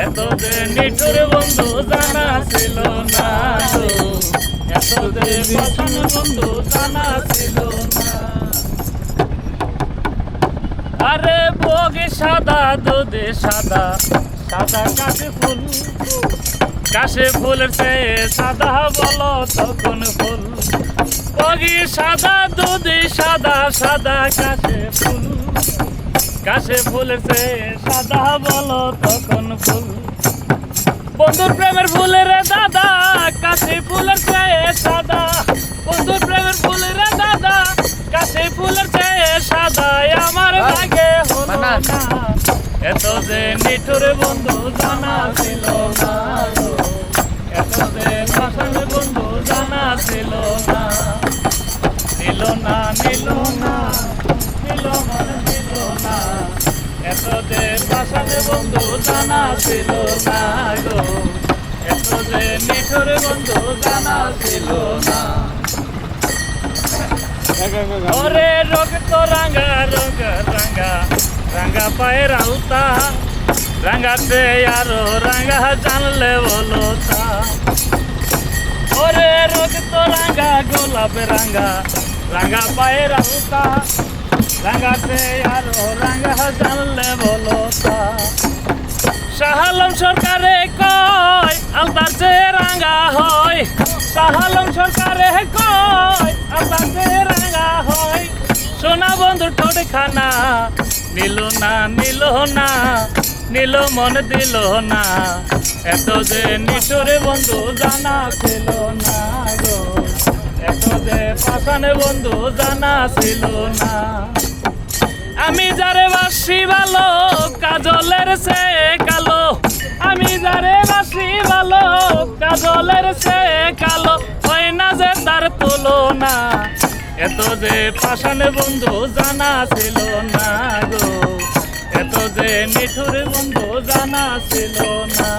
এত যে নিঠুর বন্ধু জানা ছিল না গো, এত যে পাষাণ বন্ধু জানা ছিল না। আরে বগে সাদা দুধে সাদা, সাদা কাশে ফুল, কাশে ফুলের চেয়ে সাদা বলো তখন ফুল। বগে সাদা দুধে সাদা, সাদা কাশে ফুল, কাশে ফুলের চেয়ে সাদা বলো তখন ফুল। বন্ধুর প্রেমের ফুলের দাদা, কাশে ফুলের চেয়ে সাদা। বন্ধুর প্রেমের ফুলের দাদা, কাশে ফুলের চেয়ে সাদা। আমার ভাগে হলো না, এত যে নিঠুর বন্ধু জানা ছিল না গো, এত যে পাষাণ বন্ধু জানা ছিল না। নিল না, নিল না, নিল না, নিল না, এত যে পাষাণ বন্ধু জানা ছিল না গো, এত যে নিঠুর বন্ধু জানা ছিল না। ওরে রক্ত রাঙা, রঙ রাঙা, রাঙা পায়ের আলতা, রাঙাতে আরো রাঙা জানলে বলো তা। ওরে রক্ত রাঙা, গোলাপ রাঙা, রাঙা পায়ের আলতা, রাঙাতে আরো রাঙা জানলে বলো তা। শাহ আলম সরকারে কয় আলতার চেয়ে রাঙা হয়, শাহ আলম সরকারে কয় আলতার চেয়ে রাঙা হয়। সোনা বন্ধু ঠোঁট খানা, নিল না, নিল না, নিল মন দিল না, এত যে নিঠুর বন্ধু জানা ছিল না গো, এত যে পাষাণ বন্ধু জানা ছিল না। আমি যারে বাসি ভালো কাজলের চেয়ে কালো, আমি যারে বাসি ভালো কাজলের চেয়ে কালো, হয় না যে তার তুলনা, এত যে পাষাণ বন্ধু জানা ছিল না গো, এত যে নিঠুর বন্ধু জানা ছিল না।